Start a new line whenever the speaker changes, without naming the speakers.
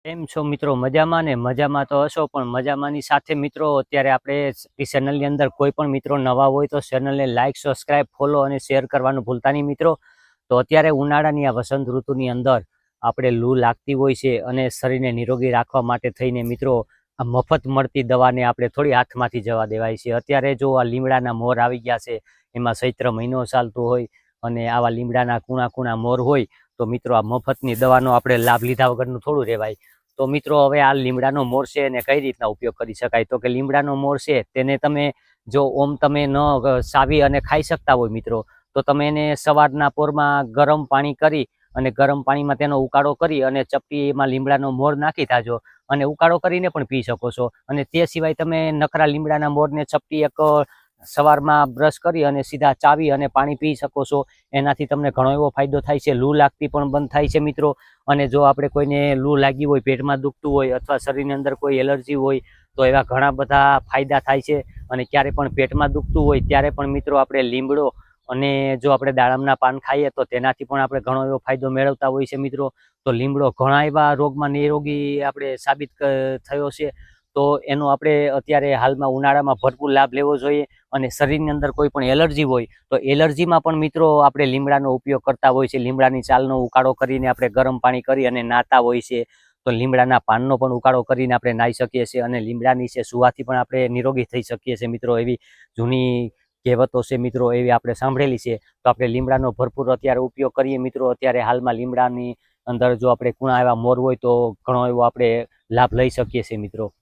કેમ છો મિત્રો? મજામાં ને? મજામાં તો હશો, પણ મજામાંની સાથે મિત્રો અત્યારે આપણે ચેનલની અંદર કોઈ પણ મિત્રો નવા હોય તો ચેનલને લાઇક, સબસ્ક્રાઇબ, ફોલો અને શેર કરવાનું ભૂલતા નહીં મિત્રો. તો અત્યારે ઉનાળાની આ વસંત ઋતુની અંદર આપણે લૂ લાગતી હોય છે અને શરીરને નિરોગી રાખવા માટે થઈને મિત્રો આ મફત મળતી દવાને આપણે થોડી હાથમાંથી જવા દેવાય છે. અત્યારે જો આ લીમડાના મોર આવી ગયા છે, એમાં ચૈત્ર મહિનો ચાલતો હોય અને આવા લીમડાના કૂણા કૂણા મોર હોય તો મિત્રો આ મફતની દવાનો આપણે લાભ લીધા વગરનું થોડું રહેવાય. તો મિત્રો હવે આ લીમડાનો મોર છે એને કઈ રીતના ઉપયોગ કરી શકાય? તો કે લીમડાનો મોર છે તેને તમે જો ઓમ તમે ન સાવી અને ખાઈ શકતા હોય મિત્રો, તો તમે એને સવારના પોરમાં ગરમ પાણી કરી અને ગરમ પાણીમાં તેનો ઉકાળો કરી અને ચપટી એમાં લીમડાનો મોર નાખી થાજો અને ઉકાળો કરીને પણ પી શકો છો. અને તે સિવાય તમે નકરા લીમડાના મોરને ચપટી એક સવારમાં બ્રશ કરી અને સીધા ચાવી અને પાણી પી શકો છો. એનાથી તમને ઘણો એવો ફાયદો થાય છે. લૂ લાગતી પણ બંધ થાય છે મિત્રો. અને જો આપણે કોઈને લૂ લાગી હોય, પેટમાં દુખતું હોય અથવા શરીરની અંદર કોઈ એલર્જી હોય તો એવા ઘણા બધા ફાયદા થાય છે. અને ક્યારે પણ પેટમાં દુખતું હોય ત્યારે પણ મિત્રો આપણે લીમડો અને જો આપણે દાડમના પાન ખાઈએ તો તેનાથી પણ આપણે ઘણો એવો ફાયદો મેળવતા હોય છે મિત્રો. તો લીમડો ઘણા એવા રોગમાં નિરોગી આપણે સાબિત થયો છે. તો એનો આપણે અત્યારે હાલમાં ઉનાળામાં ભરપૂર લાભ લેવો જોઈએ. અને શરીરની અંદર કોઈ પણ એલર્જી હોય તો એલર્જીમાં પણ મિત્રો આપણે લીમડાનો ઉપયોગ કરતા હોય છે. લીમડાની ચાલનો ઉકાળો કરીને આપણે ગરમ પાણી કરી અને નાતા હોય છે. તો લીમડાના પાનનો પણ ઉકાળો કરીને આપણે નાહી શકીએ છીએ અને લીમડાની છે સુવાથી પણ આપણે નિરોગી થઈ શકીએ છીએ મિત્રો. એવી જૂની કહેવતો છે મિત્રો, એવી આપણે સાંભળેલી છે. તો આપણે લીમડાનો ભરપૂર અત્યારે ઉપયોગ કરીએ મિત્રો. અત્યારે હાલમાં લીમડાની અંદર જો આપણે કુણા એવા મોર હોય તો ઘણો એવો આપણે લાભ લઈ શકીએ છીએ મિત્રો.